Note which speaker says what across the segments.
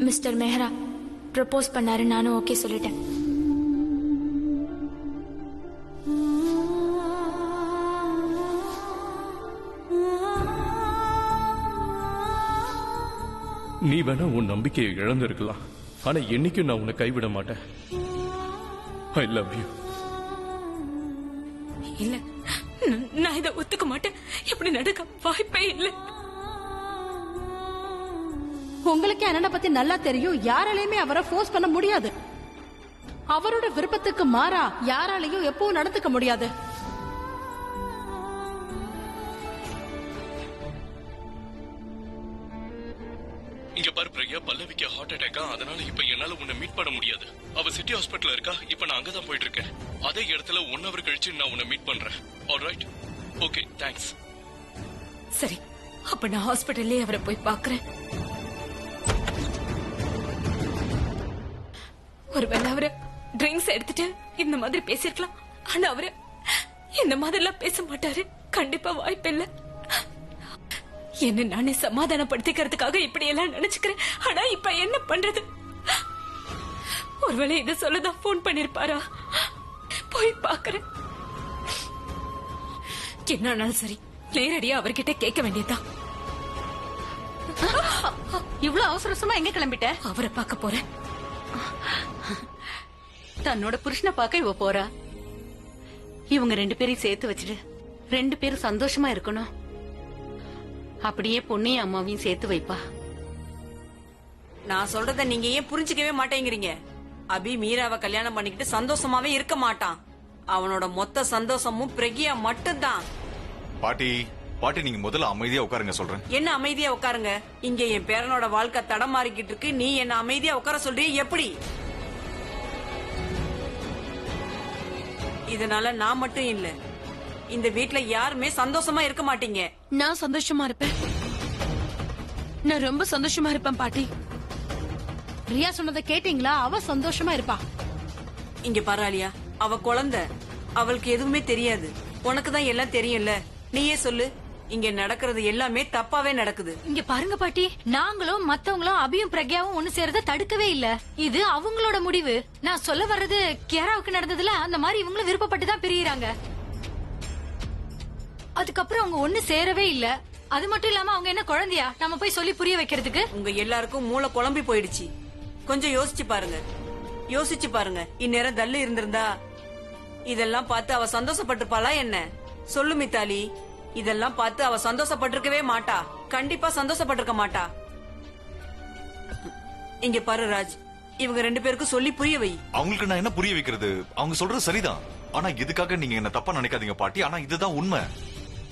Speaker 1: Mister Mehra propose பண்ணாரு, நானும் okay சொல்லிட்டேன்.
Speaker 2: நீ வேணா உன் நம்பிக்கையை இழந்திருக்கலாம், ஆனா என்னைக்கும் நான் உன்னை கைவிட மாட்டேன். I love you.
Speaker 3: இல்ல, நான் இதை ஒத்துக்க மாட்டேன். இப்படி நடக்க வாய்ப்பே இல்லை.
Speaker 4: உங்களுக்கு அண்ணனை பத்தி நல்லா தெரியும். யாராலையுமே அவரை ஃபோர்ஸ் பண்ண முடியாது. அவரோட விருப்பத்துக்கு மாறா யாராலையும் எப்பவும் நடந்துக்க முடியாது.
Speaker 2: இங்க பாரு பிரியா, பல்லவிக்கு ஹார்ட் அட்டாக்கா, அதனால இப்ப என்னால உன்னை மீட் பண்ண முடியாது. அவ சிட்டி ஹாஸ்பிட்டல்ல இருக்கா, இப்ப நான் அங்கதான் போயிட்டு இருக்கேன். அதே இடத்துல 1 hour கழிச்சு நான் உன்னை மீட் பண்றேன். ஆல்ரைட்? Okay, thanks.
Speaker 3: சரி, அப்ப நான் ஹாஸ்பிட்டல்லே அவரை போய் பாக்குறேன். ஒருவேளை அவரு ட்ரிங்க்ஸ் எடுத்துட்டு இந்த மாதிரி பேசிருக்கலாம். ஆனா அவரு இந்த மாதிரி எல்லாம் பேச மாட்டாரு. கண்டிப்பா வாய்ப்பில்லை. என்ன நானே சமாதானப்படுத்திக்கிறதுக்காக இப்படி எல்லாம் நினைச்சுக்கிறேன். ஆனா இப்ப என்ன பண்றது? ஒருவேளை இதை சொல்லதான் போன் பண்ணிருப்பாரா? போய் பாக்குறேன். என்னாலும் சரி, நேரடியா அவர்கிட்ட கேட்க வேண்டியதுதான்.
Speaker 4: இவ்வளவு அவசரமா எங்க கிளம்பிட்ட?
Speaker 3: அவரை பார்க்க போறேன்.
Speaker 4: தன்னோட புருஷனை பார்க்க இவ போறா. இவங்க 2 பேரையும் சேர்த்து வச்சுட்டு 2 பேரும் சந்தோஷமா இருக்கணும். அப்படியே பொண்ணையும் அம்மாவையும் சேர்த்து வைப்பா.
Speaker 5: நான் சொல்றத நீங்க ஏன் புரிஞ்சுக்கவே மாட்டேங்கிறீங்க? அபி மீராவை கல்யாணம் பண்ணிக்கிட்டு சந்தோஷமாவே இருக்க மாட்டான். அவனோட மொத்த சந்தோஷமும் பிரகியா மட்டும்தான்.
Speaker 6: பாட்டி பாட்டி, நீங்க முதல்ல அமைதியா உட்காருங்க சொல்றேன்.
Speaker 5: என்ன அமைதியா உட்காருங்க? இங்க என் பேரனோட வாழ்க்கை தடமாறிக்கிட்டு இருக்கு. நீ என்ன அமைதியா உட்கார சொல்றிய எப்படி? இதனால நான் மட்டும் இல்ல, இந்த வீட்ல யாருமே சந்தோஷமா இருக்க மாட்டீங்க.
Speaker 3: நான் சந்தோஷமா இருப்பேன். நான் ரொம்ப சந்தோஷமா இருப்பேன் பாட்டி.
Speaker 4: பிரியா சொன்னதை கேட்டீங்களா? அவ சந்தோஷமா இருப்பா.
Speaker 5: இங்க பரவாயில்லையா? அவ குழந்தை, அவளுக்கு எதுவுமே தெரியாது. உனக்கு தான் எல்லாம் தெரியும்ல. நீயே சொல்லு, இங்க நடக்கிறது எல்லாமே தப்பாவே நடக்குது.
Speaker 1: இங்க பாருங்க பாட்டி, நாங்களும் மத்தவங்களும் அபியும் பிரக்யாவும் ஒண்ணு சேரத தடுக்கவே இல்ல. இது அவங்களோட முடிவு. நான் சொல்ல வர்றது, கியாராவுக்கு நடந்ததுல அந்த மாதிரி இவங்களும் விருப்பப்பட்டுதான் பிரியறாங்க. அதுக்கப்புறம் அவங்க ஒண்ணு சேரவே இல்ல. அது மட்டும் இல்லாம அவங்க என்ன குழந்தையா நம்ம போய் சொல்லி புரிய வைக்கிறதுக்கு?
Speaker 5: உங்க எல்லாருக்கும் மூளை குழம்பி போயிடுச்சு. கொஞ்சம் யோசிச்சு பாருங்க, யோசிச்சு பாருங்க. இந்நேரம் தள்ளு இருந்திருந்தா இதெல்லாம் பார்த்து அவ சந்தோஷப்பட்டிருப்பாளா என்ன? சொல்லு மித்தாலி, இதெல்லாம் பார்த்து அவ சந்தோஷப்பட்டிருக்கவே மாட்டா. கண்டிப்பா சந்தோஷப்பட்டிருக்க மாட்டா. இங்க பாரு ராஜ், இவங்க 2 பேருக்கும் சொல்லி புரிய வை.
Speaker 6: அவங்களுக்கு நான் என்ன புரிய வைக்கிறது? அவங்க சொல்றது சரிதான். ஆனா இதுக்காக நீங்க என்ன தப்பா நினைக்காதீங்க பாட்டி. ஆனா இதுதான் உண்மை.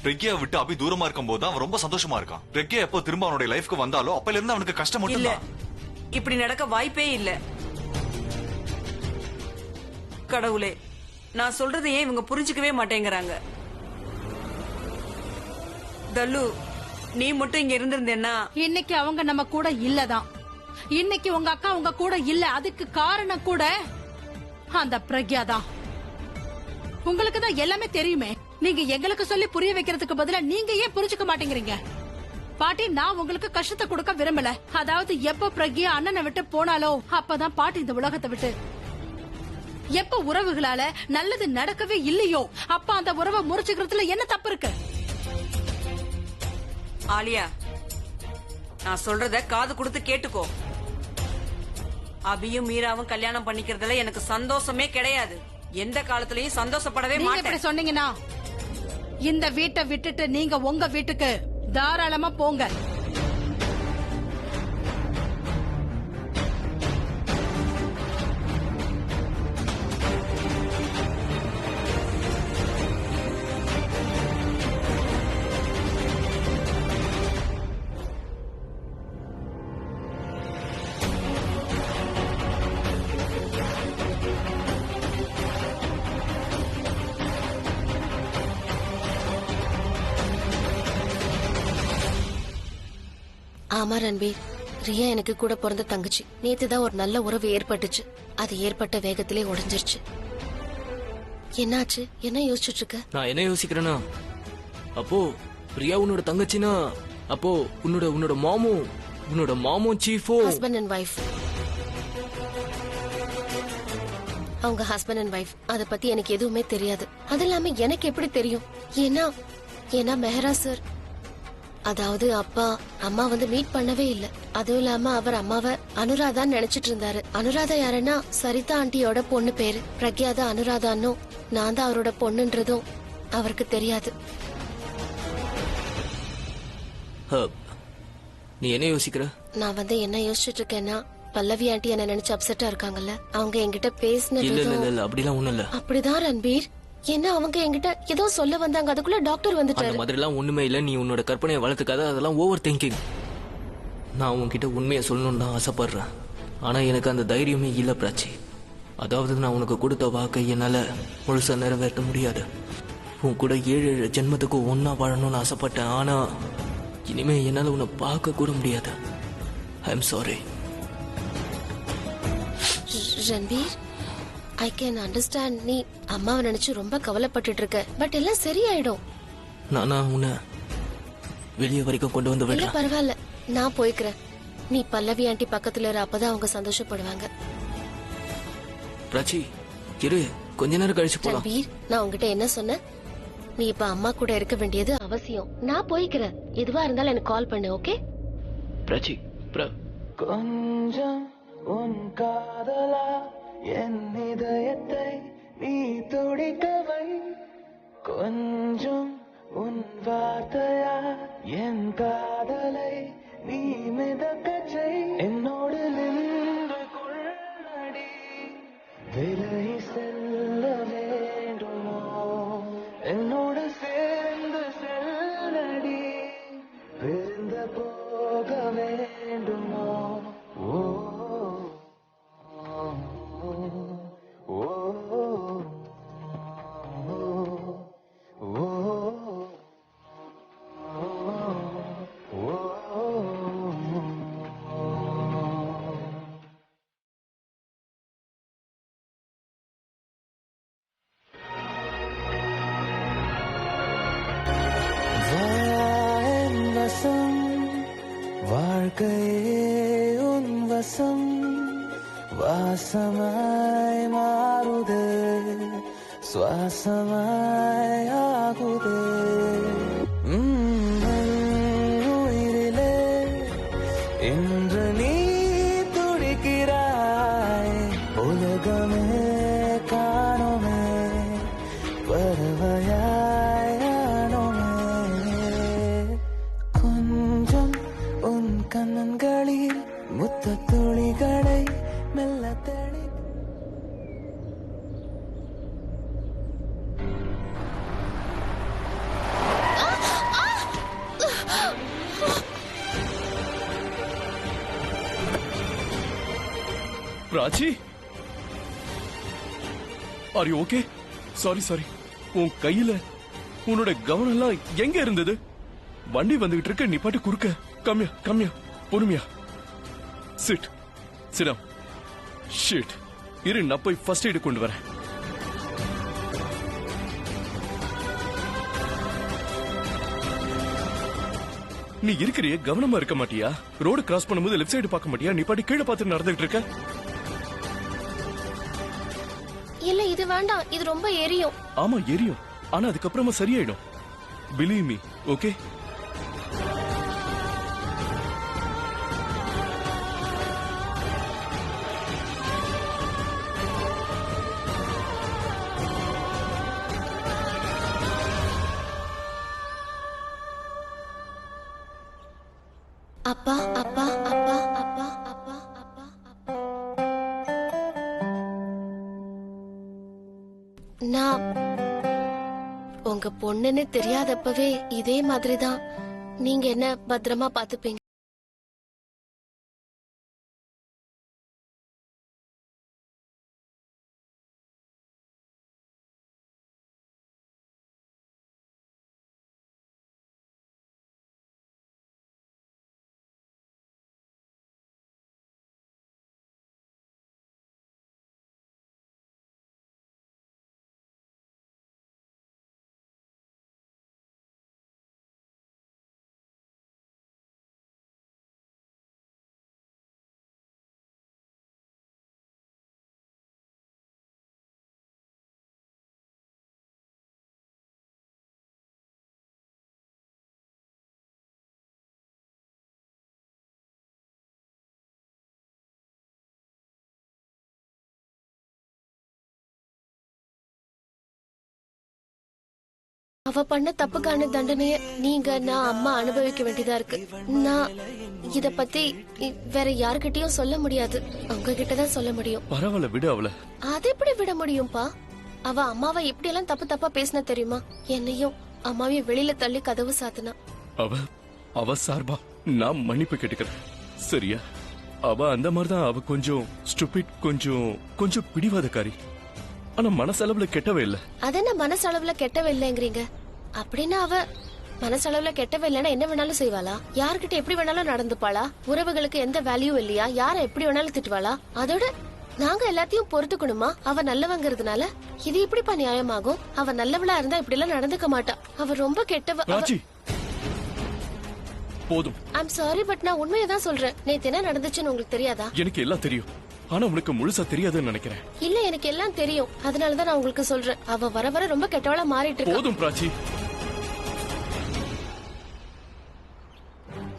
Speaker 6: பிரக்யா விட்டு அபி தூரமா இருக்கும் போது அவன் ரொம்ப சந்தோஷமா இருக்கான். பிரக்யா எப்போ திரும்ப அவனுடைய லைஃப்க்கு வந்தாலோ அப்பல இருந்து அவனுக்கு கஷ்டம் மட்டும்
Speaker 5: இல்ல,
Speaker 6: தான்.
Speaker 5: இப்படி நடக்க வாய்ப்பே இல்ல. கடவுளே, நான் சொல்றது ஏன் இவங்க புரிஞ்சுக்கவே மாட்டேங்கிறாங்க? தல்லு, நீ மட்டும் இங்க இருந்திருந்தேன்னா
Speaker 4: இன்னைக்கு அவங்க நம்ம கூட இல்லதான். இன்னைக்கு உங்க அக்கா உங்க கூட இல்ல. அதுக்கு காரணம் கூட அந்த பிரக்யா தான். உங்களுக்கு தான் எல்லாமே தெரியுமே. நீங்க எங்களுக்கு சொல்லி புரிய வைக்கிறதுக்கு பதிலா நீங்க ஏன் புரிஞ்சுக்க மாட்டேங்கிறீங்க? பாட்டி, நான் உங்களுக்கு கஷ்டத்தை கொடுக்க விரும்பல. அதாவது எப்ப பிரக்யா அண்ணனை விட்டு போனாலோ அப்பதான் பாட்டி இந்த உலகத்தை விட்டு. எப்ப உறவுகளால நல்லது நடக்கவே இல்லையோ அப்ப அந்த உறவை முறிச்சுக்கிறதுல என்ன தப்பு இருக்கு?
Speaker 5: ஆலியா, நான் சொல்றத காது கொடுத்து கேட்டுக்கோ. அபியும் மீராவும் கல்யாணம் பண்ணிக்கிறதுல எனக்கு சந்தோஷமே கிடையாது. எந்த காலத்திலயும் சந்தோஷப்படவே
Speaker 4: நீங்க
Speaker 5: மாட்டேன்.
Speaker 4: இப்படி சொன்னீங்கன்னா இந்த வீட்டை விட்டுட்டு நீங்க உங்க வீட்டுக்கு தாராளமா போங்க.
Speaker 7: ஆமா ரன்வீர், ரியா எனக்கு கூட பிறந்த தங்கச்சி. நேத்துதான் ஒரு நல்ல உறவு ஏற்பட்டுச்சு. அது ஏற்பட்ட வேகத்திலே உடைஞ்சிருச்சு. என்னாச்சு? என்ன யோசிச்சுட்டு இருக்க?
Speaker 8: நான் என்ன யோசிக்கிறேன்னா, அப்போ பிரியா உன்னோட தங்கச்சினா அப்போ உன்னோட மாமும் உன்னோட மாமும் சீஃபோ
Speaker 7: ஹஸ்பண்ட் அண்ட் வைஃப். அவங்க ஹஸ்பண்ட் அண்ட் வைஃப். அத பத்தி எனக்கு எதுவுமே தெரியாது. அது இல்லாம எனக்கு எப்படி தெரியும்? ஏன்னா மெஹரா சார், அதாவது அப்பா அம்மா வந்து மீட் பண்ணவே இல்ல. அதுவும் இல்லாம அவர் அம்மாவை அனுராதான்னு நினைச்சிட்டு இருந்தாரு. அனுராதா யாருன்னா சரிதா ஆண்டியோட பொண்ணு பேரு. பிரக்யா தான் அனுராதான்னும் நான் தான் அவரோட பொண்ணுன்றதும் அவருக்கு தெரியாது.
Speaker 8: நீ என்ன யோசிக்கிற?
Speaker 7: நான் வந்து என்ன யோசிச்சுட்டு இருக்கேன்னா, பல்லவி ஆண்டி என்ன நினைச்சு அப்செட்டா இருக்காங்கல்ல, அவங்க என்கிட்ட
Speaker 8: இல்ல
Speaker 7: பேசினது
Speaker 8: இல்ல இல்ல அப்படிலாம் ஒண்ணும் இல்ல.
Speaker 7: அப்படிதான் ரன்பீர். ஏன்னா அவங்க என்கிட்ட ஏதோ சொல்ல வந்தாங்க, அதுக்குள்ள டாக்டர்
Speaker 8: அந்த
Speaker 7: வந்துட்டாரு.
Speaker 8: மாதிரி எல்லாம் ஒண்ணுமே இல்ல. நீ உன்னோட கற்பனையை வளர்த்துக்காத. அதெல்லாம் ஓவர் திங்கிங். நான் உன்கிட்ட உண்மையை சொல்லணும்னு தான் ஆசைப்படுறேன். ஆனா எனக்கு அந்த தைரியமே இல்ல பிராச்சி. அதாவது நான் உனக்கு கொடுத்த வாக்கை என்னால முழுசா நிறைவேற்ற முடியாது. உன் கூட 7 ஜென்மத்துக்கு ஒன்னா வாழணும்னு ஆசைப்பட்டேன். ஆனா இனிமே என்னால உன்னை பார்க்க கூட முடியாது. I am sorry.
Speaker 7: Ranbir, I can understand. நீ அம்மாவை நினைச்சு ரொம்ப கவலைப்பட்டுட்டு இருக்க. பட் எல்லாம் சரியாயிடும்.
Speaker 8: நானா உன்னை வெளியே வரைக்கும் கொண்டு வந்து
Speaker 7: இல்ல
Speaker 8: விடுறேன்.
Speaker 7: பரவாயில்ல, நான் போய்க்கிறேன். நீ பல்லவி ஆண்டி பக்கத்துல இரு, அப்பதான் அவங்க சந்தோஷப்படுவாங்க.
Speaker 8: பிராச்சி இரு, கொஞ்ச நேரம் கழிச்சு போலாம்.
Speaker 7: ரன்பீர், நான் உங்ககிட்ட என்ன சொன்னேன்? நீ இப்ப அம்மா கூட இருக்க வேண்டியது அவசியம். நான் போய்க்கிறேன். எதுவா இருந்தாலும் எனக்கு கால் பண்ணு, ஓகே?
Speaker 8: பிராச்சி
Speaker 9: கொஞ்சம் உன் காதலா என் இதயத்தை நீ துடிக்கவை. கொஞ்சம் உன் வார்த்தையா என் காதலை நீ மிதக்கச் செய். என்னோடு நின்று கொள்ளடி, விலகி செல்ல வேண்டுமோ? என்னோடு சேர்ந்து செல்லடி, பிரிந்து போக வேண்டுமோ? ஓ ஓ வசம் வாழ்க்கையே உன் வசம், வாசமாய் மாறுதே, சுவாசமாய் ஆகுதே. உயிரிலே இன்று நீ துடிக்கிறாய். உலகமே காணுமே, பறவையானோமே. கொஞ்சம் உன் கண்ணன்களில் முத்த துளிகளை மெல்ல தேடி.
Speaker 2: Prachi, are you okay? Sorry. உன் கையில உன்னோட கவனம் எல்லாம் எங்க இருந்தது? வண்டி வந்துகிட்டு இருக்க, நீ பாட்டு குறுக்க. கம்மியா பொறுமையா. சிட் சிடம். ஷிட், இரு, நான் போய் ஃபர்ஸ்ட் எய்ட் கொண்டு வரேன். நீ இருக்கிறிய கவனமா இருக்க மாட்டியா? ரோடு கிராஸ் பண்ணும்போது லெஃப்ட் சைடு பார்க்க மாட்டியா? நீ பாட்டு கீழே பார்த்து நடந்துகிட்டு இருக்க.
Speaker 7: இல்ல இது வேண்டாம், இது ரொம்ப எரியும்.
Speaker 2: ஆமா எரியும், ஆனா அதுக்கப்புறமா சரியாயிடும். Believe me, okay?
Speaker 7: அப்பா அப்பா அப்பா அப்பா அப்பா அப்பா அப்பா. நான் உங்க பொண்ணுன்னு தெரியாதப்பவே இதே மாதிரிதான் நீங்க என்ன பத்திரமா பாத்துப்பீங்க. அவ பண்ண தப்புக்கான தண்டனைய நீங்க நான் அம்மா அனுபவிக்க வேண்டியதா இருக்கு. நான் இத பத்தி வேற யாருக்கிட்டயும் சொல்ல முடியாது, உங்ககிட்ட தான் சொல்ல முடியும்.
Speaker 2: பரவாயில்ல, விடு அவள.
Speaker 7: அது எப்படி விட முடியும்பா? அவ அம்மாவை எப்படி எல்லாம் தப்பு தப்பா பேசினா தெரியுமா? என்னையும் அம்மாவையும் வெளியில தள்ளி கதவு சாத்தினா.
Speaker 2: அவ சார்பா நான் மன்னிப்பு கேட்டுக்கிறேன், சரியா? அவ அந்த மாதிரிதான். அவ கொஞ்சம் ஸ்டூபிட், கொஞ்சம் பிடிவாதக்காரி. ஆனா மனசளவுல கெட்டவே இல்ல.
Speaker 7: அது என்ன மனசளவுல கெட்டவே இல்லைங்கிறீங்க? அப்படின்னா அவ மனசளவுல கெட்டவே இல்லைன்னா என்ன வேணாலும் செய்வாளா? யார்கிட்ட எப்படி வேணாலும் நடந்துப்பாளா? உறவுகளுக்கு எந்த வேல்யூ இல்லையா? யார எப்படி வேணாலும் திட்டுவாளா? அதோட நாங்க எல்லாத்தையும் பொறுத்துக்கணுமா? அவ நல்லவங்கிறதுனால இது இப்படிப்பா நியாயமாகும்? அவ நல்லவளா இருந்தா இப்படி எல்லாம் நடந்துக்க மாட்டா. அவ ரொம்ப கெட்டவ.
Speaker 2: போதும்.
Speaker 7: ஐம் சாரி, பட் நான் உண்மையை தான் சொல்றேன். நேத்து என்ன நடந்துச்சுன்னு உங்களுக்கு தெரியாதா?
Speaker 2: எனக்கு எல்லாம் தெரியும், ஆனா உனக்கு முழுசா தெரியாதுன்னு நினைக்கிறேன்.
Speaker 7: இல்ல, எனக்கு எல்லாம் தெரியும். அதனாலதான் நான் உங்களுக்கு சொல்றேன். அவ வர வர ரொம்ப கெட்டவளா மாறிட்டு இருக்கா.
Speaker 2: போதும் பிராச்சி.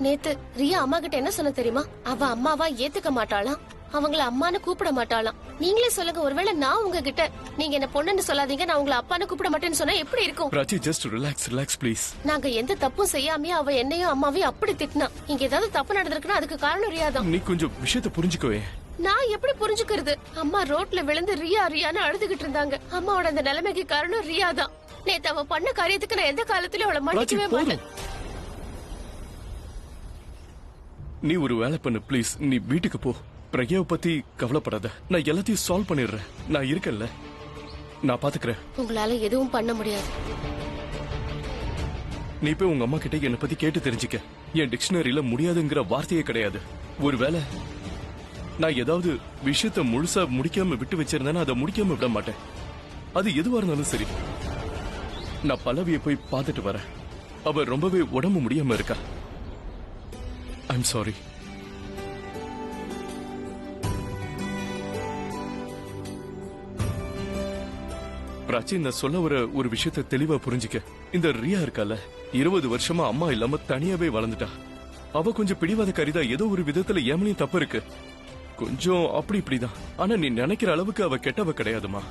Speaker 7: நேத்து ரியா அம்மா கிட்ட என்ன சொன்ன தெரியுமா? அவ அம்மாவா ஏத்துக்க மாட்டாளாம், அவங்கள அம்மான்னு கூப்பிட மாட்டாளாம். நீங்களே சொல்லுங்க, ஒருவேளை நான் உங்ககிட்ட நீங்க என்ன பொண்ணுன்னு சொல்லாதீங்க, நான் உங்களை அப்பான்னு கூப்பிட மாட்டேன்னு சொன்னா எப்படி இருக்கும்?
Speaker 2: Prachi, just relax please.
Speaker 7: நாங்க எந்த தப்பும் செய்யாமே அவ என்னையும் அம்மாவையும் அப்படி திட்டினா. இங்க ஏதாவது தப்பு நடந்திருக்குன்னா அதுக்கு காரணம் ரியா தான்.
Speaker 2: நீ கொஞ்சம் விஷயத்தை புரிஞ்சுக்கோயே.
Speaker 7: நான் எப்படி புரிஞ்சுக்கிறது? அம்மா ரோட்ல விழுந்து ரியான்னு அழுதுகிட்டு இருந்தாங்க. அம்மாவோட அந்த நிலைமைக்கு காரணம் ரியா தான். நேத்து அவ பண்ண காரியத்துக்கு நான் எந்த காலத்திலயும் அவளை மன்னிக்கவே மாட்டேன்.
Speaker 2: நீ ஒரு வேலை பண்ணு ப்ளீஸ். நீ வீட்டுக்கு போ. பிரக்யாவை பத்தி கவலைப்படாத, நான் எல்லாத்தையும் சால்வ் பண்ணிடுறேன். நான் இருக்கேன்ல, நான் பாத்துக்கிறேன்.
Speaker 7: உங்களால எதுவும் பண்ண முடியாது.
Speaker 2: நீ போய் உங்க அம்மா கிட்ட என்ன பத்தி கேட்டு தெரிஞ்சுக்க. என் டிக்ஷனரியில முடியாதுங்கிற வார்த்தையே கிடையாது. ஒருவேளை நான் ஏதாவது விஷயத்த முழுசா முடிக்காம விட்டு வச்சிருந்தேன்னா அதை முடிக்காம விட மாட்டேன். அது எதுவா இருந்தாலும் சரி. நான் பல்லவியை போய் பார்த்துட்டு வரேன். அவ ரொம்பவே உடம்பு முடியாம இருக்கா. I'm sorry. பிராச்சி, நான் சொல்ல வர ஒரு விஷயத்த தெளிவா புரிஞ்சுக்க. இந்த ரியா இருக்கால, 20 வருஷமா அம்மா இல்லாம தனியாவே வளர்ந்துட்டா. அவ கொஞ்சம் பிடிவாதக்காரிதா. ஏதோ ஒரு விதத்துல ஏமலையும் தப்பு இருக்கு, கொஞ்சம் அப்படி இப்படிதான். ஆனா நீ நினைக்கிற அளவுக்கு அவ கெட்டவ கிடையாதுமா.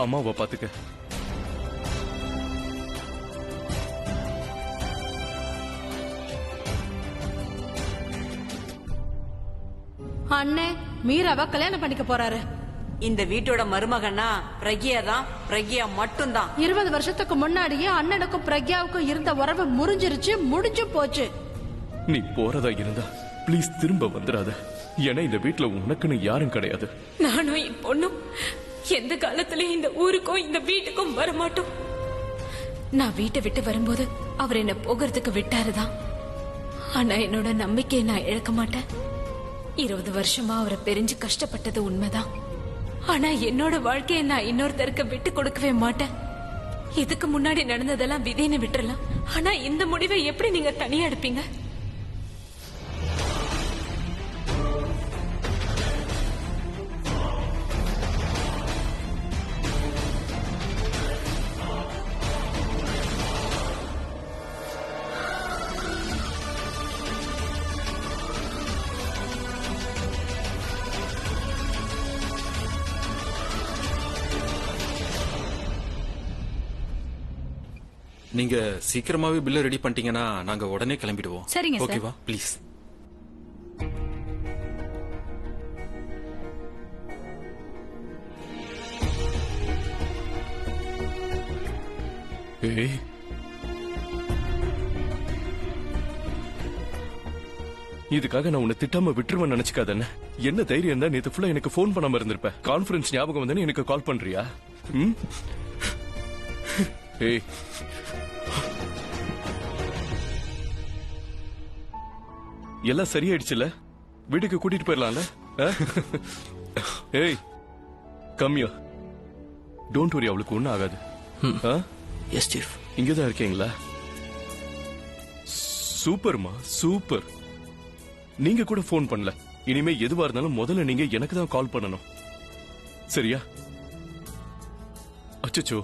Speaker 2: அம்மாவை பாத்துக்க.
Speaker 4: அண்ணே, மீராவா கல்யாணம் பண்ணிக்க போறாரு.
Speaker 5: இந்த வீட்டோட மருமகனா பிரக்யா தான், பிரக்யா மட்டும்தான்.
Speaker 4: 20 வருஷத்துக்கு முன்னாடியே அண்ணனுக்கும் பிரக்யாவுக்கும் இருந்த உறவு முடிஞ்சு போச்சு.
Speaker 2: நீ போறதா இருந்தா ப்ளீஸ் திரும்ப வந்துடாத. ஏன்னா இந்த வீட்டுல உனக்குன்னு யாரும் கிடையாது.
Speaker 3: நானும் என் பொண்ணும் எந்த காலத்திலயும் இந்த ஊருக்கும் இந்த வீட்டுக்கும் வரமாட்டோம். நான் வீட்டை விட்டு வரும்போது அவர் என்ன போகிறதுக்கு விட்டாருதான். ஆனா என்னோட நம்பிக்கையை நான் இழக்க மாட்டேன். 20 வருஷமா அவரை பிரிஞ்சு கஷ்டப்பட்டது உண்மைதான். ஆனா என்னோட வாழ்க்கையை நான் இன்னொருத்தருக்கு விட்டு கொடுக்கவே மாட்டேன். இதுக்கு முன்னாடி நடந்ததெல்லாம் விதின்னு விட்டுறலாம். ஆனா இந்த முடிவை எப்படி நீங்க தனியா எடுப்பீங்க?
Speaker 10: நீங்க சீக்கிரமாவே பில்ல ரெடி பண்ணிட்டீங்கன்னா நாங்க உடனே கிளம்பிடுவோம்.
Speaker 1: சரிங்க சார்.
Speaker 10: ஓகேவா? ப்ளீஸ்.
Speaker 2: ஏய், இதுக்காக நான் உன்னை திட்டாம விட்டுருவேன் நினைச்சுக்காத. என்ன தைரியம் தான் நேத்து ஃபுல்லா எனக்கு போன் பண்ணாம இருந்திருப்ப. கான்ஃபரன்ஸ் ஞாபகம் வந்து எனக்கு கால் பண்றியா? ஏய், எல்லாம் சரியாயிடுச்சுல, வீட்டுக்கு கூட்டிட்டு போயிடலாம்ல? ஏய், கம்மியா டோன்ட் வரி, அவளுக்கு ஒண்ணும் ஆகாது.
Speaker 8: Yes chief.
Speaker 2: இங்கதான் இருக்கீங்களா? சூப்பர்மா, சூப்பர். நீங்க கூட போன் பண்ணல. இனிமே எதுவா இருந்தாலும் முதல்ல நீங்க எனக்கு தான் கால் பண்ணணும், சரியா? அச்சச்சோ,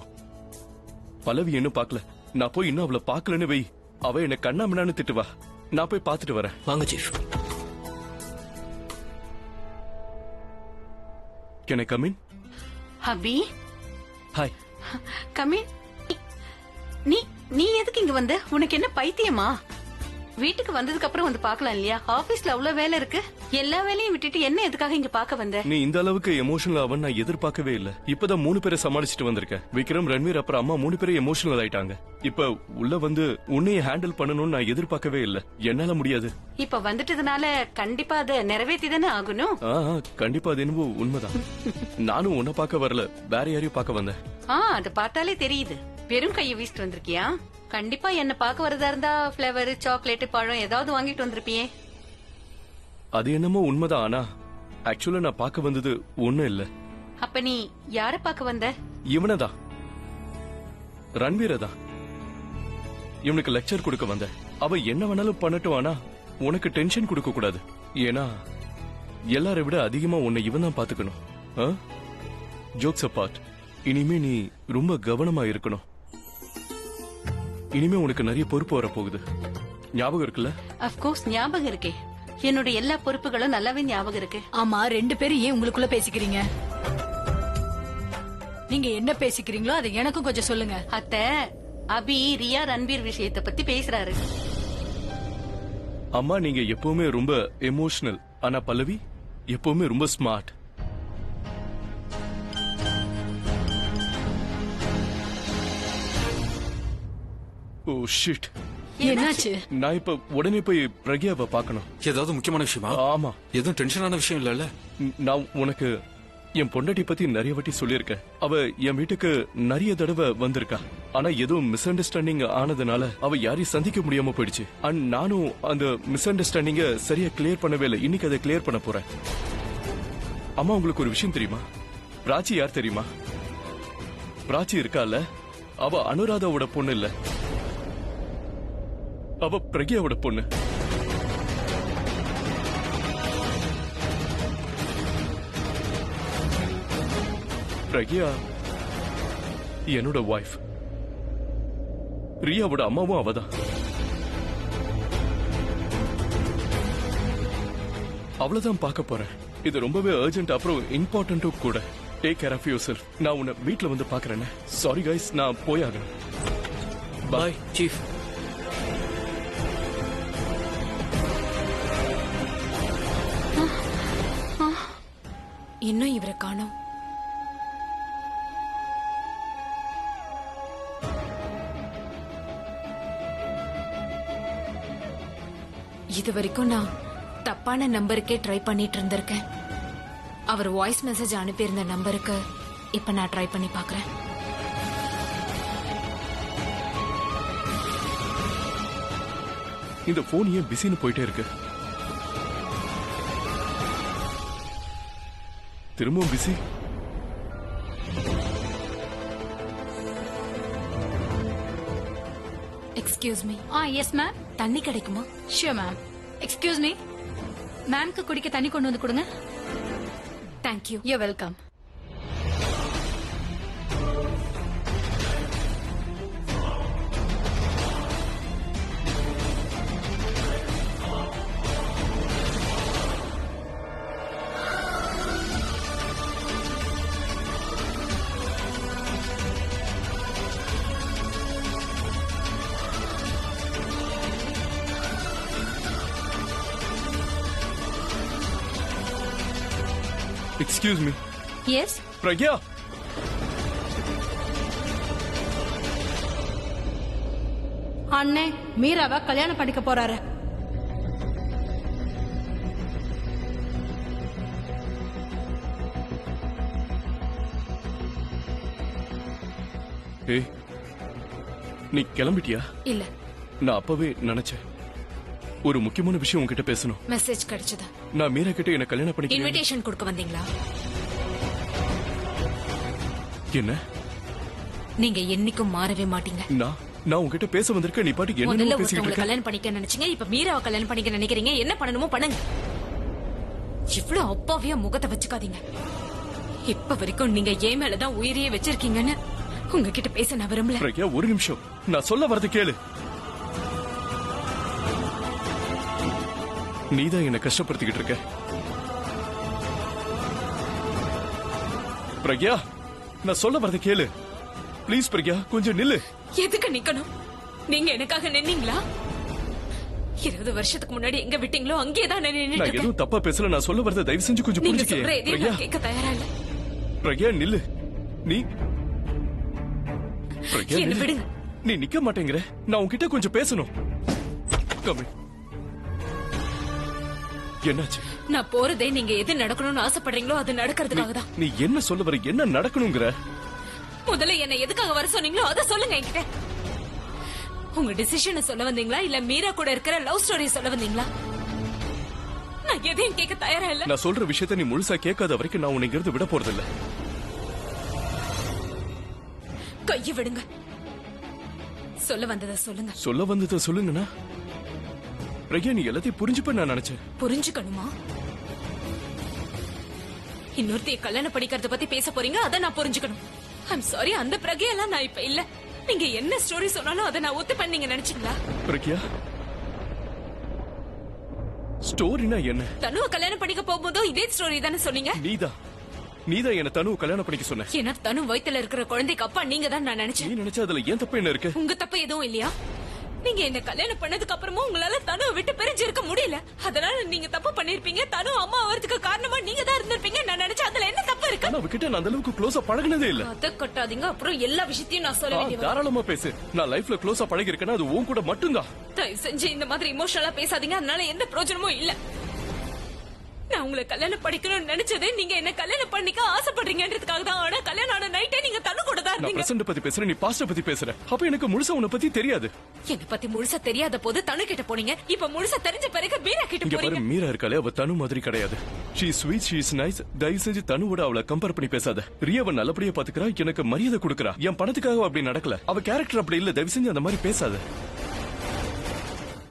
Speaker 2: பல்லவி இன்னும் பாக்கல. நான் போய் இன்னும் அவளை பாக்கலன்னு வை, அவ என்ன கண்ணாமண்ணான்னு திட்டுவா. நான் போய் பாத்துட்டு வரேன்.
Speaker 8: வாங்க chief.
Speaker 2: Can I come in?
Speaker 11: ஹபி,
Speaker 2: ஹாய்.
Speaker 11: come in.
Speaker 5: நீ நீ எதுக்கு இங்க வந்த? உனக்கு என்ன பைத்தியமா? வீட்டுக்கு வந்ததுக்கு அப்புறம் வந்து பார்க்கலாம் இல்லையா? ஆபீஸ்ல அவ்வளவு வேலை இருக்கு. எல்லா வேலையும் விட்டுட்டு என்ன எதுக்காக இங்க பார்க்க வந்த?
Speaker 11: நீ இந்த அளவுக்கு எமோஷனல் ஆவன்னு நான் எதிர்பார்க்கவே இல்ல. இப்பதான் 3 பேரை சமாளிச்சுட்டு வந்திருக்கேன். விக்ரம், ரன்வீர் அப்புறம் அம்மா 3 பேரும் எமோஷனல் ஆயிட்டாங்க. இப்ப உள்ள வந்து உன்னைய ஹேண்டில் பண்ணணும்னு நான் எதிர்பார்க்கவே இல்ல. என்னால முடியாது.
Speaker 5: இப்ப வந்துட்டதுனால கண்டிப்பா அதை நிறைவேற்றி தானே ஆகணும்.
Speaker 11: கண்டிப்பா அது என்னவோ உண்மைதான். நானும் உன்னை பார்க்க வரல, வேற யாரையும் பார்க்க வந்தேன்.
Speaker 5: அதை பார்த்தாலே தெரியுது. பெரும் கையை வீசிட்டு வந்திருக்கியா? கண்டிப்பா என்ன பார்க்க வரதா இருந்தா பிளவர், சாக்லேட், பழம் ஏதாவது வாங்கிட்டு வந்திருப்பியே.
Speaker 11: அது என்னமோ உண்மைதான். ஆனா ஆக்சுவலா நான் பார்க்க வந்தது ஒண்ணும் இல்ல.
Speaker 5: அப்ப நீ யார பார்க்க வந்த?
Speaker 11: இவனதான், ரன்வீரதான். இவனுக்கு லெக்சர் கொடுக்க வந்த. அவ என்ன வேணாலும் பண்ணட்டும், ஆனா உனக்கு டென்ஷன் கொடுக்க கூடாது. ஏன்னா எல்லாரை விட அதிகமா உன்னை இவன் தான் பாத்துக்கணும். ஜோக்ஸ் அபார்ட், இனிமே நீ ரொம்ப கவனமா இருக்கணும். இனிமே உனக்கு நிறைய பொறுப்பு வர போகுது. ஞாபகம் இருக்குல்ல?
Speaker 5: அஃப்கோர்ஸ் ஞாபகம் இருக்கே. என்னோட எல்லா பொறுப்புகளும் நல்லாவே ஞாபகம் இருக்கு.
Speaker 1: ஆமா, 2 பேரும் ஏன் உங்களுக்குள்ள பேசிக்கிறீங்க? நீங்க என்ன பேசிக்கிறீங்களோ அதை எனக்கும் கொஞ்சம் சொல்லுங்க.
Speaker 5: அத்தை, அபி ரியா ரன்வீர் விஷயத்தை பத்தி பேசுறாரு.
Speaker 11: அம்மா, நீங்க எப்பவுமே ரொம்ப எமோஷனல். ஆனா பல்லவி எப்பவுமே ரொம்ப ஸ்மார்ட். Oh shit.
Speaker 1: என்னாச்சு?
Speaker 11: நான் இப்ப உடனே போய் பிரக்யாவை பார்க்கணும்.
Speaker 10: ஏதாவது முக்கியமான விஷயமா?
Speaker 11: ஆமா.
Speaker 10: எதுவும் டென்ஷனான விஷயம் இல்லல்ல?
Speaker 11: நான் உனக்கு என் பொண்டாட்டி பத்தி நிறைய வாட்டி சொல்லியிருக்கேன். அவ என் வீட்டுக்கு நிறைய தடவை வந்திருக்கா. ஆனா எதுவும் மிஸ் அண்டர்ஸ்டாண்டிங் ஆனதுனால அவ யாரையும் சந்திக்க முடியாம போயிடுச்சு. அண்ட் நானும் அந்த மிஸ் அண்டர்ஸ்டாண்டிங்க சரியா கிளியர் பண்ணவே இல்லை. இன்னைக்கு அதை கிளியர் பண்ண போறேன். அம்மா, உங்களுக்கு ஒரு விஷயம் தெரியுமா? பிராச்சி யார் தெரியுமா? பிராச்சி இருக்கால, அவ அனுராதாவோட பொண்ணு இல்ல, அவ பிரக்யாவோட பொண்ணு. பிரக்யா என்னோட வைஃப். ரியாவோட அம்மாவும் அவதான். அவ்வளவுதான் பார்க்க போறேன். இது ரொம்பவே அர்ஜென்ட், அப்புறம் இம்பார்ட்டன்ட்டும் கூட. Take care of yourself. நான் உன்னை வீட்டுல வந்து பாக்குறேன். சாரி கைஸ், நான் போயாகணும்.
Speaker 8: Bye chief.
Speaker 3: இன்னும் இவரை காணோம். இது வரைக்கும் நான் தப்பான நம்பருக்கே ட்ரை பண்ணிட்டு இருந்திருக்கேன். அவர் வாய்ஸ் மெசேஜ் அனுப்பியிருந்த நம்பருக்கு இப்ப நான் ட்ரை பண்ணி பாக்குறேன்.
Speaker 11: இந்த போன் ஏன் பிஸின்னு போயிட்டே இருக்கு? திரும்பவும் busy.
Speaker 3: Excuse me.
Speaker 1: Yes ma'am.
Speaker 3: தண்ணி கிடைக்குமா?
Speaker 1: Sure ma'am. எக்ஸ்கியூஸ் மீ, மேம்க்கு குடிக்க தண்ணி கொண்டு வந்து கொடுங்க.
Speaker 3: Thank you.
Speaker 1: You welcome.
Speaker 11: Excuse me.
Speaker 1: Yes
Speaker 11: Pragya.
Speaker 4: அண்ணே, மீராவை கல்யாணம் பண்ணிக்க போறாரு.
Speaker 11: ஏய், நீ கிளம்பிட்டியா?
Speaker 3: இல்ல,
Speaker 11: நான் அப்பவே நினைச்சேன். ஒரு முக்கியமான விஷயம் உன்கிட்ட பேசணும்.
Speaker 3: மெசேஜ் கிடைச்சதா?
Speaker 11: நான் மீரா கிட்ட என்ன கல்யாணம் பண்ணிக்க
Speaker 3: இன்விடேஷன் கொடுக்க வந்தீங்களா?
Speaker 11: என்ன?
Speaker 3: நீங்க என்னைக்கும் மாறவே மாட்டீங்க.
Speaker 11: நான் உன்கிட்ட பேச வந்திருக்க, நீ பாட்டுக்கு என்ன
Speaker 3: முதல்ல
Speaker 11: பேசிட்டு
Speaker 3: ஒருத்தவங்களை
Speaker 11: இருக்க?
Speaker 3: கல்யாணம் பண்ணிக்க நினைச்சீங்க, இப்ப மீராவை கல்யாணம் பண்ணிக்க நினைக்கிறீங்க. என்ன பண்ணணுமோ பண்ணுங்க. இவ்வளவு அப்பாவியா முகத்தை வச்சுக்காதீங்க. இப்ப வரைக்கும் நீங்க ஏன் மேலதான் உயிரையே வச்சிருக்கீங்கன்னு உங்ககிட்ட பேச நான் விரும்பல.
Speaker 11: பிரக்யா, ஒரு நிமிஷம், நான் சொல்ல வரது கேளு. நீதான் என்ன கஷ்டப்படுத்திக்கிட்டு இருக்க. பிரக்யா, நான் சொல்ல வரது கேளு ப்ளீஸ் பிரியா கொஞ்சம் நில்லு.
Speaker 3: எதுக்கு நிக்கணும்? நீங்க எனக்காக நின்னீங்களா? 20 வருஷத்துக்கு முன்னாடி எங்க விட்டீங்களோ அங்கேதான் நான் நின்னுட்டு
Speaker 11: நான்
Speaker 3: இருக்கேன்.
Speaker 11: எதுவும் தப்பா பேசல. நான் சொல்ல வரத தயவு செஞ்சு கொஞ்சம்
Speaker 3: நீங்க சொல்ற
Speaker 11: புரிஞ்சுக்க.
Speaker 3: எதையும்
Speaker 11: பிரியா
Speaker 3: நான் கேட்க தயாரா இல்ல.
Speaker 11: பிரியா நில்லு. நீ பிரியா
Speaker 3: என்ன
Speaker 11: நில்லு.
Speaker 3: விடுங்க.
Speaker 11: நீ நிக்க மாட்டேங்கிற. நான் உன்கிட்ட கொஞ்சம் பேசணும். Come in. என்னாச்சு?
Speaker 3: நான் போறதே நீங்க எது நடக்கணும்னு ஆசைப்படுறீங்களோ அது நடக்கிறதுக்காக தான்.
Speaker 11: நீ என்ன சொல்ல வர? என்ன நடக்கணுங்கிற?
Speaker 3: முதல்ல என்ன எதுக்காக வர சொன்னீங்களோ அத சொல்லுங்க என்கிட்ட. உங்க டிசிஷனை சொல்ல வந்தீங்களா இல்ல மீரா கூட இருக்கிற லவ் ஸ்டோரி சொல்ல வந்தீங்களா? நான் எதையும் கேட்க தயாரா இல்ல.
Speaker 11: நான் சொல்ற விஷயத்தை நீ முழுசா கேட்காத வரைக்கும் நான் உன்னை இங்கிருந்து விட போறதில்ல.
Speaker 3: கையை விடுங்க. சொல்ல வந்ததை சொல்லுங்க.
Speaker 11: சொல்ல வந்ததை சொல்லுங்கண்ணா. பிரக்யா நீ எல்லாத்தையும் புரிஞ்சுப்ப நான் நினைச்சேன்.
Speaker 3: புரிஞ்சுக்கணுமா? இன்னொருத்தைய கல்யாணம் படிக்கிறத பத்தி பேச போறீங்க, அத நான் புரிஞ்சுக்கணும். ஐம் சாரி, அந்த பிரகையெல்லாம் நான் இப்ப இல்ல. நீங்க என்ன ஸ்டோரி சொன்னாலும் அதை நான் ஒத்து பண்ணீங்க நினைச்சீங்களா?
Speaker 11: பிரக்யா ஸ்டோரினா என்ன?
Speaker 3: தனுவ கல்யாணம் பண்ணிக்க போகும்போதோ இதே ஸ்டோரி தானே சொன்னீங்க.
Speaker 11: நீதான் என்ன தனு கல்யாணம் பண்ணிக்க சொன்ன.
Speaker 3: ஏன்னா தனு வயித்துல இருக்கிற குழந்தைக்கு அப்பா நீங்க தான் நான் நினைச்சேன்.
Speaker 11: நீ நினைச்சா அதுல ஏன் தப்பு என்ன இருக்கு?
Speaker 3: உங்க தப்பு எதுவும் இல்லையா? நீங்க என்ன கல்யாணம் பண்ணதுக்கு அப்புறமும் உங்களால தனுவை விட்டு பிரிஞ்சு இருக்க முடியல. அதனால நீங்க தப்பு பண்ணிருப்பீங்க. தனு அம்மா ஆவறதுக்கு காரணமா நீங்க தான் இருந்திருப்பீங்க நான் நினைச்சேன். அதுல என்ன தப்பு இருக்கு?
Speaker 11: ஆனா அவகிட்ட நான் அந்த அளவுக்கு க்ளோஸா பழகுனதே இல்ல.
Speaker 3: அத கட்டாதீங்க. அப்புறம் எல்லா விஷயத்தையும் நான் சொல்ல வேண்டியது.
Speaker 11: தாராளமா பேசு. நான் லைஃப்ல க்ளோஸா பழகி இருக்கேன்னா அது உன் கூட மட்டும்தான்.
Speaker 3: தயவு செஞ்சு இந்த மாதிரி இமோஷனலா பேசாதீங்க. அதனால எந்த பிரயோஜனமும் இல்ல. நான் உங்களை கல்யாணம் படிக்கணும்னு நினைச்சதே நீங்க என்ன கல்யாணம் பண்ணிக்க ஆசைப்படுறீங்கன்றதுக்காக தான். ஆனா கல்யாணம் ஆன நைட்டே நீங்க தனு கூட தான்
Speaker 11: நான்
Speaker 3: இருந்தீங்க.
Speaker 11: பிரசன்ட் பத்தி பேசுறேன், நீ பாஸ்ட பத்தி பேசுற. அப்ப எனக்கு முழுசா உன்னை பத்தி தெரியாது.
Speaker 3: என்ன பத்தி முழுசா தெரியாத போது தனு கிட்ட போனீங்க. இப்ப முழுசா தெரிஞ்ச பிறகு மீரா கிட்ட
Speaker 11: இங்க பாரு,
Speaker 3: போறீங்க.
Speaker 11: மீரா இருக்காளே அவ தனு மாதிரி கிடையாது. She sweet, she is nice. தயவு செஞ்சு தனுவோட அவளை கம்பேர் பண்ணி பேசாத. ரியாவை நல்லபடியா பாத்துக்கிறா, எனக்கு மரியாதை கொடுக்கறா. என் பணத்துக்காக அப்படி நடக்கல. அவ கேரக்டர் அப்படி இல்ல. தயவு செஞ்சு அந்த மாதிரி பேசாத.